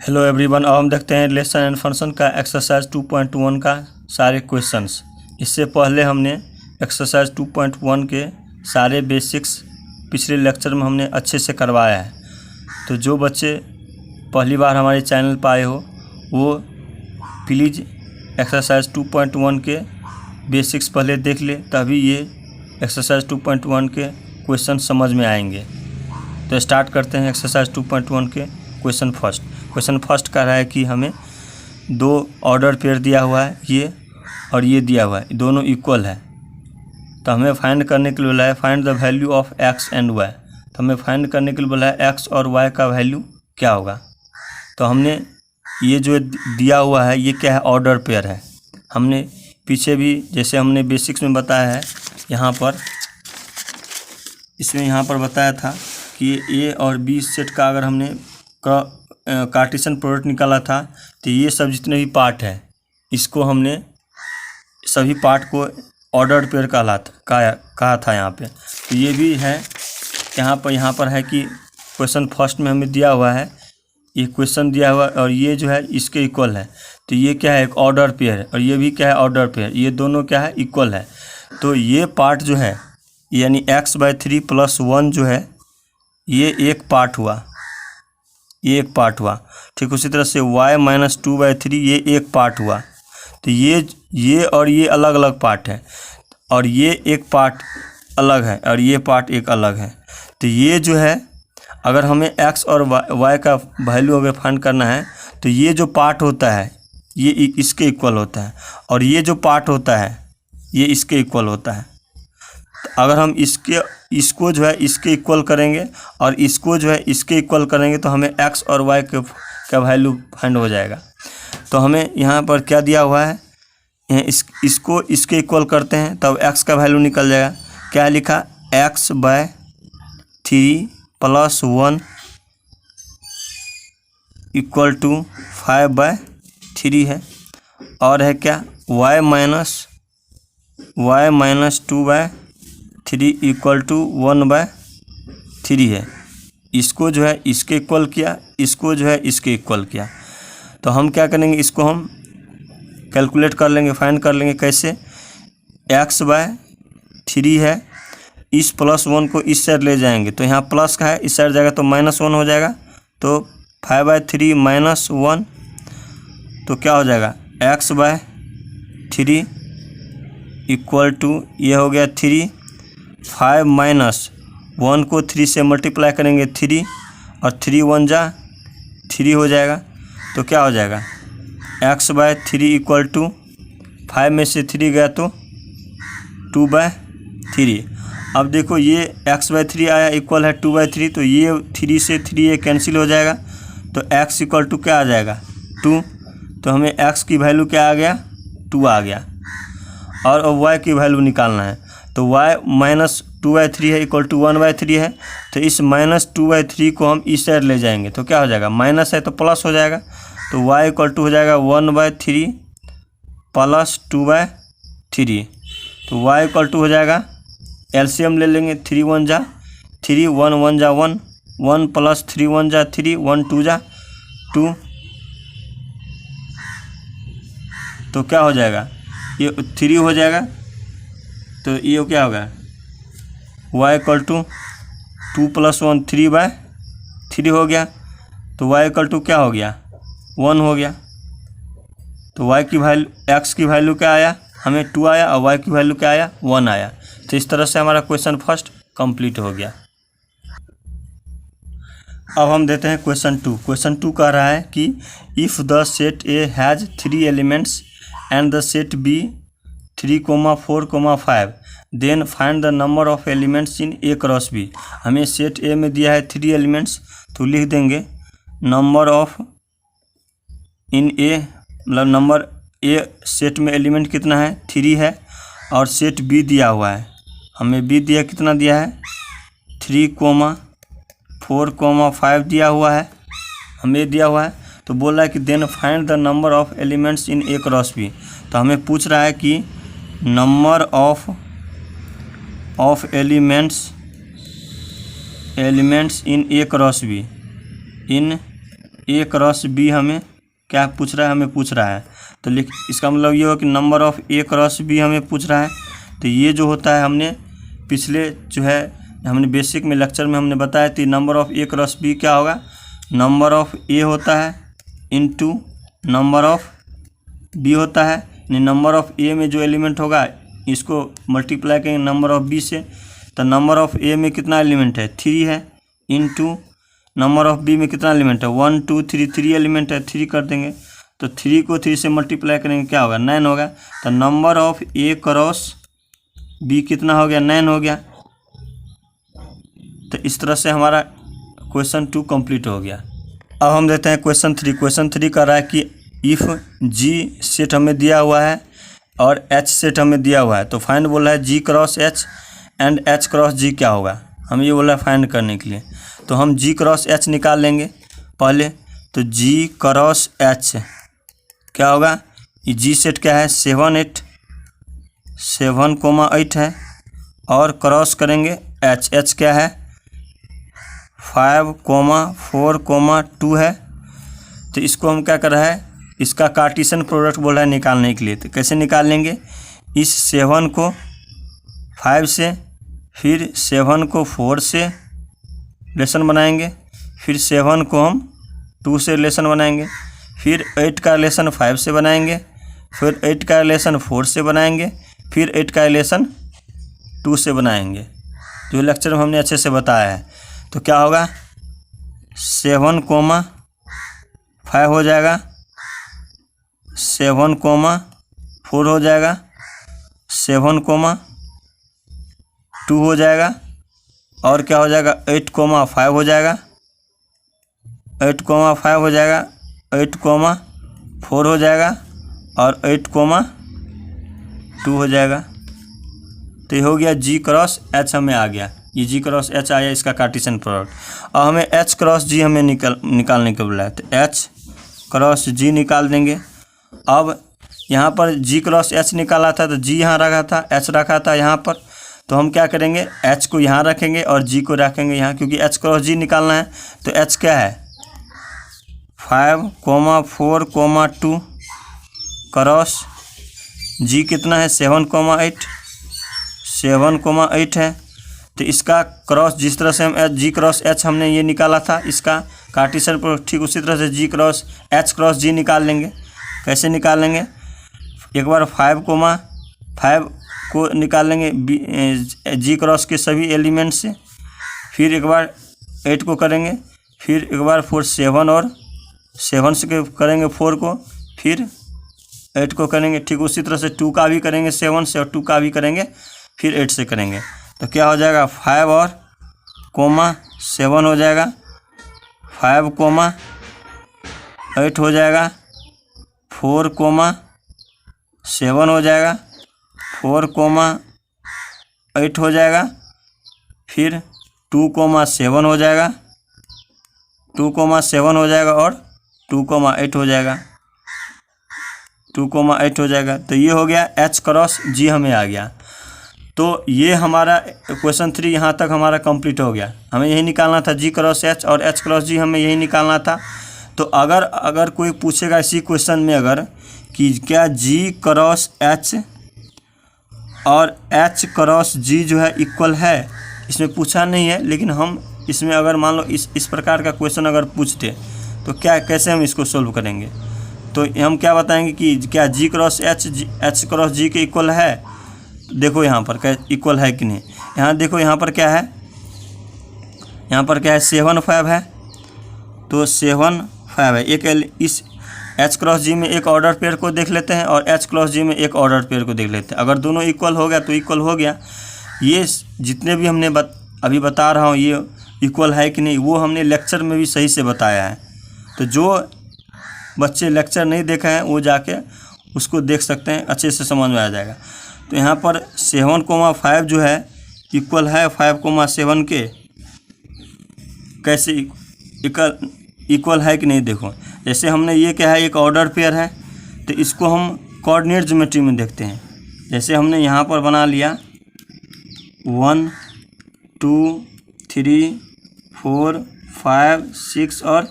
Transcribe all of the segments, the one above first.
Hello everyone. अब हम देखते हैं रिलेशन एंड फंक्शन का एक्सरसाइज 2.1 का सारे क्वेश्चंस। इससे पहले हमने एक्सरसाइज 2.1 के सारे बेसिक्स पिछले लेक्चर में हमने अच्छे से करवाया है। तो जो बच्चे पहली बार हमारे चैनल पर आए हो वो प्लीज़ एक्सरसाइज 2.1 के बेसिक्स पहले देख ले, तभी ये एक्सरसाइज 2.1 के क्वेश्चन समझ में आएंगे। तो स्टार्ट करते हैं एक्सरसाइज 2.1 के क्वेश्चन फर्स्ट कह रहा है कि हमें दो ऑर्डर पेयर दिया हुआ है, ये और ये दिया हुआ है, दोनों इक्वल है। तो हमें फाइंड करने के लिए बोला है find the value of X and Y. तो हमें फाइंड करने के लिए बोला है एक्स और वाई का वैल्यू क्या होगा। तो हमने ये जो दिया हुआ है ये क्या है, ऑर्डर पेयर है। हमने पीछे भी जैसे हमने बेसिक्स में बताया है, यहाँ पर इसमें यहाँ पर बताया था कि ए और बी सेट का अगर हमने कार्टेशियन प्रोडक्ट निकाला था तो ये सब जितने भी पार्ट है इसको हमने सभी पार्ट को ऑर्डर्ड पेयर कहा था यहाँ पे। तो ये भी है यहाँ पर है कि क्वेश्चन फर्स्ट में हमें दिया हुआ है, ये क्वेश्चन दिया हुआ और ये जो है इसके इक्वल है। तो ये क्या है, एक ऑर्डर पेयर है, और ये भी क्या है, ऑर्डर पेयर। ये दोनों क्या है, इक्वल है। तो ये पार्ट जो है यानी x/3 + 1 जो है ये एक पार्ट हुआ, ये एक पार्ट हुआ। ठीक उसी तरह से y - 2/3 ये एक पार्ट हुआ। तो ये और ये अलग अलग पार्ट है, और ये एक पार्ट अलग है और ये पार्ट एक अलग है। तो ये जो है अगर हमें x और y का वैल्यू अगर फाइंड करना है तो ये जो पार्ट होता है ये इसके इक्वल होता है, और ये जो पार्ट होता है ये इसके इक्वल होता है। तो अगर हम इसको जो है इसके इक्वल करेंगे और इसको जो है इसके इक्वल करेंगे तो हमें x और y का वैल्यू फाइंड हो जाएगा। तो हमें यहाँ पर क्या दिया हुआ है, इसको इसके इक्वल करते हैं तब x का वैल्यू निकल जाएगा। क्या लिखा, x/3 + 1 = 5/3 है। और है क्या, y - 2/3 = 1/3 है। इसको जो है इसके इक्वल किया, इसको जो है इसके इक्वल किया। तो हम क्या करेंगे, इसको हम कैलकुलेट कर लेंगे, फाइंड कर लेंगे। कैसे, x/3 है, इस +1 को इस साइड ले जाएंगे तो यहाँ प्लस का है, इस साइड जाएगा तो -1 हो जाएगा। तो 5/3 - 1 तो क्या हो जाएगा, x/3 = ये हो गया 3। 5 - 1 को 3 से मल्टीप्लाई करेंगे 3, और 3 × 1 = 3 हो जाएगा। तो क्या हो जाएगा, x/3 = 5 में से 3 गया तो 2/3। अब देखो ये x/3 आया इक्वल है 2/3, तो ये 3 से 3 ये कैंसिल हो जाएगा। तो x = क्या आ जाएगा, 2। तो हमें x की वैल्यू क्या आ गया, 2 आ गया। और y की वैल्यू निकालना है तो y - 2/3 है = 1/3 है। तो इस -2/3 को हम इस साइड ले जाएंगे तो क्या हो जाएगा, माइनस है तो प्लस हो जाएगा। तो y = हो जाएगा 1/3 + 2/3। तो y = हो जाएगा, एलसीएम ले लेंगे, 3 × 1 = 3, 1 × 1 = 1, 1 + 3 × 1 = 3, 1 × 2 = 2। तो क्या हो जाएगा, ये 3 हो जाएगा। तो ये क्या होगा, y = 2 + 1 3/3 हो गया। तो y = क्या हो गया, 1 हो गया। तो y की वैल्यू, x की वैल्यू क्या आया, हमें 2 आया, और y की वैल्यू क्या आया, 1 आया। तो इस तरह से हमारा क्वेश्चन फर्स्ट कंप्लीट हो गया। अब हम देते हैं क्वेश्चन 2। क्वेश्चन 2 कह रहा है कि if the set A has 3 elements and the set B 3, 4, 5 then find the number of elements in A × B। हमें सेट A में दिया है 3 एलिमेंट्स, तो लिख देंगे नंबर ऑफ इन A, मतलब नंबर A सेट में एलिमेंट कितना है, 3 है। और सेट B दिया हुआ है, हमें B दिया, कितना दिया है, 3, 4, 5 दिया हुआ है, हमें दिया हुआ है। तो बोल रहा है कि then find the number of elements in A × B। तो हमें पूछ रहा है कि number of elements in A × B, in A cross B हमें क्या पूछ रहा है, हमें पूछ रहा है। तो इसका मतलब ये हो कि number of A cross B हमें पूछ रहा है। तो ये जो होता है हमने पिछले जो है हमने बेसिक में लेक्चर में हमने बताया थी, number of A cross B क्या होगा, नंबर ऑफ़ ए होता है इनटू नंबर ऑफ़ बी होता है। यानी नंबर ऑफ़ ए में जो एलिमेंट होगा इसको मल्टीप्लाई करेंगे नंबर ऑफ़ बी से। तो नंबर ऑफ़ ए में कितना एलिमेंट है, 3 है, इनटू नंबर ऑफ़ बी में कितना एलिमेंट है, 1 2 3, 3 एलिमेंट है, 3 कर देंगे। तो 3 को 3 से मल्टीप्लाई करेंगे क्या होगा, 9 होगा। तो number of A cross B कितना हो गया, 9 हो गया। तो इस तरह से हमारा क्वेश्चन 2 कंप्लीट हो गया। अब हम देते हैं क्वेश्चन 3। क्वेश्चन 3 कर रहा है कि इफ़ जी सेट हमें दिया हुआ है और एच सेट हमें दिया हुआ है, तो फाइंड बोल रहा है G cross H and H cross G क्या होगा, हम ये बोल रहा है फाइंड करने के लिए। तो हम जी क्रॉस एच निकाल लेंगे पहले। तो जी क्रॉस एच क्या होगा, ये जी सेट क्या है 7 8 7,8 है, और क्रॉस करेंगे एच, एच क्या है 5, 4, 2 है। तो इसको हम क्या कर रहा है, इसका कार्टेशियन प्रोडक्ट बोल रहा है निकालने के लिए। तो कैसे निकाल लेंगे, इस 7 को 5 से, फिर 7 को 4 से रिलेशन बनाएंगे, फिर 7 को हम 2 से रिलेशन बनाएंगे, फिर 8 का रिलेशन 5 से बनाएंगे, फिर 8 का रिलेशन 4 से बनाएंगे, फिर 8 का रिलेशन 2 से बनाएंगे, जो लेक्चर में हमने अच्छे से बताया है। तो क्या होगा 7, 5 हो जाएगा, 7, 4 हो जाएगा, 7, 2 हो जाएगा, और क्या हो जाएगा 8, 5 हो जाएगा, 8, 5 हो जाएगा, 8, 4 हो जाएगा, और 8, 2 हो जाएगा। तो ये हो गया जी क्रॉस एच हमें आ गया, ये जी क्रॉस एच आया इसका कार्टेशियन प्रोडक्ट। और हमें एच क्रॉस जी हमें निकालने को बोला है, तो एच क्रॉस जी निकाल देंगे। अब यहाँ पर जी क्रॉस एच निकाला था, तो जी यहाँ रखा था, एच रखा था यहाँ पर। तो हम क्या करेंगे, एच को यहाँ रखेंगे और जी को रखेंगे यहाँ, क्योंकि एच क्रॉस जी निकालना है। तो एच क्या है 5, 4, 2 क्रॉस जी कितना है 7, 8 7, 8 है। तो इसका क्रॉस जिस तरह से हम जी क्रॉस एच हमने ये निकाला था, इसका कार्टेशियन प्रोडक्ट, ठीक उसी तरह से जी क्रॉस एच क्रॉस जी निकाल लेंगे। कैसे निकाल लेंगे, एक बार 5 को निकाल लेंगे जी क्रॉस के सभी एलिमेंट से, फिर एक बार 8 को करेंगे, फिर एक बार 4 7 और 7 से करेंगे 4 को, फिर 8 को करेंगे। ठीक उसी तरह से 2 का भी करेंगे 7 से, और 2 का भी करेंगे, फिर 8 से करेंगे। तो क्या हो जाएगा 5 और 7 हो जाएगा, 5, 8 हो जाएगा, 4, 7 हो जाएगा, 4, 8 हो जाएगा, फिर 2, 7 हो जाएगा, 2, 7 हो जाएगा, और 2, 8 हो जाएगा, 2, 8 हो जाएगा। तो ये हो गया एच क्रॉस जी हमें आ गया। तो ये हमारा क्वेश्चन 3 यहाँ तक हमारा कंप्लीट हो गया। हमें यही निकालना था जी क्रॉस एच और एच क्रॉस जी, हमें यही निकालना था। तो अगर कोई पूछेगा इसी क्वेश्चन में अगर कि क्या जी क्रॉस एच और एच क्रॉस जी जो है इक्वल है, इसमें पूछा नहीं है, लेकिन हम इसमें अगर मान लो इस प्रकार का क्वेश्चन अगर पूछते तो कैसे हम इसको सोल्व करेंगे। तो हम क्या बताएंगे कि क्या जी क्रॉस एच क्रॉस जी के इक्वल है। देखो यहाँ पर क्या इक्वल है कि नहीं, यहाँ देखो यहाँ पर क्या है, यहाँ पर क्या है 7, 5 है। तो 7, 5 है, एक इस एच क्रॉस जी में एक ऑर्डर पेयर को देख लेते हैं और एच क्रॉस जी में एक ऑर्डर पेयर को देख लेते हैं। अगर दोनों इक्वल हो गया तो इक्वल हो गया। ये जितने भी हमने अभी बता रहा हूँ ये इक्वल है कि नहीं, वो हमने लेक्चर में भी सही से बताया है। तो जो बच्चे लेक्चर नहीं देखे हैं वो जाके उसको देख सकते हैं, अच्छे से समझ में आ जाएगा। तो यहाँ पर 7, 5 जो है इक्वल है 5, 7 के, कैसे इक्वल है कि नहीं। देखो जैसे हमने ये क्या है एक ऑर्डर पेयर है, तो इसको हम कोऑर्डिनेट ज्योमेट्री में देखते हैं। जैसे हमने यहाँ पर बना लिया 1 2 3 4 5 6 और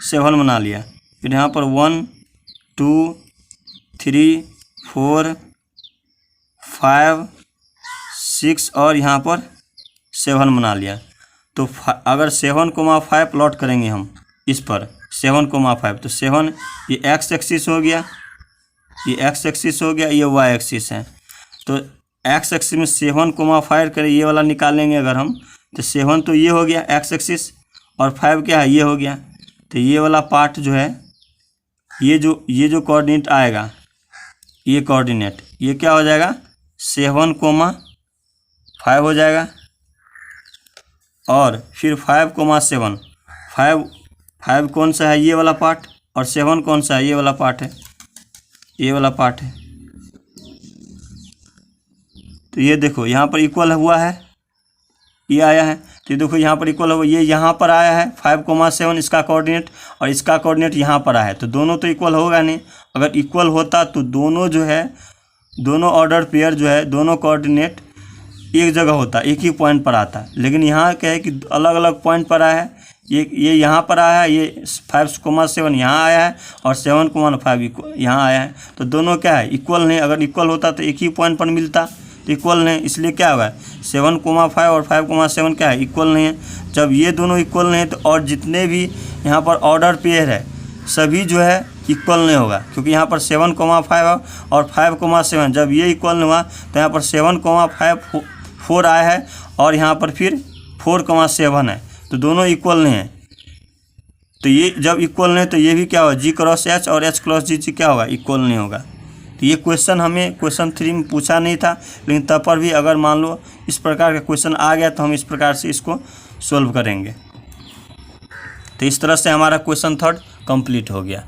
7 बना लिया। फिर यहाँ पर 1 2 3 4 5 6 और यहाँ पर 7 बना लिया। तो अगर 7,5 प्लॉट करेंगे हम इस पर 7,5, तो 7 ये एक्स एक्सिस हो गया, ये एक्स एक्सिस हो गया, ये वाई एक्सिस है। तो एक्स एक्सिस में 7,5 करें, ये वाला निकालेंगे अगर हम, तो 7 तो ये हो गया एक्स एक्सिस और 5 क्या है, ये हो गया। तो ये वाला पार्ट जो है, ये जो कोऑर्डिनेट आएगा, ये कोऑर्डिनेट ये क्या हो जाएगा 7,5 हो जाएगा। और फिर 5,7, 5 कौन सा है, ये वाला पार्ट, और 7 कौन सा है, ये वाला पार्ट है, ये वाला पार्ट है। तो ये देखो यहाँ पर इक्वल हुआ है, ये आया है। तो देखो यहाँ पर इक्वल हुआ, ये यहाँ पर आया है 5,7 इसका कोऑर्डिनेट, और इसका कोऑर्डिनेट यहाँ पर आया है। तो दोनों तो इक्वल होगा नहीं। अगर इक्वल होता तो दोनों जो है, दोनों ऑर्डर पेयर जो है, दोनों कोऑर्डिनेट एक जगह होता, एक ही पॉइंट पर आता। लेकिन यहाँ क्या है कि अलग अलग पॉइंट पर आया है। ये यहाँ पर आया है, ये 5,7 यहाँ आया है, और 7,5 यहाँ आया है। तो दोनों क्या है इक्वल नहीं। अगर इक्वल होता तो एक ही पॉइंट पर मिलता, तो इक्वल नहीं, इसलिए क्या होगा 7,5 और 5,7 क्या है इक्वल नहीं है। जब ये दोनों इक्वल नहीं है तो और जितने भी यहाँ पर ऑर्डर पेयर है सभी जो है इक्वल नहीं होगा, क्योंकि यहाँ पर 7,5 और 5,7 जब ये इक्वल नहीं हुआ तो यहाँ पर 7,5 आया है, और यहाँ पर फिर 4,7 है। तो दोनों इक्वल नहीं है। तो ये जब इक्वल नहीं तो ये भी क्या होगा G क्रॉस H और H क्रॉस G क्या होगा इक्वल नहीं होगा। तो ये क्वेश्चन हमें क्वेश्चन 3 में पूछा नहीं था, लेकिन तब पर भी अगर मान लो इस प्रकार का क्वेश्चन आ गया तो हम इस प्रकार से इसको सोल्व करेंगे। तो इस तरह से हमारा क्वेश्चन 3 कंप्लीट हो गया।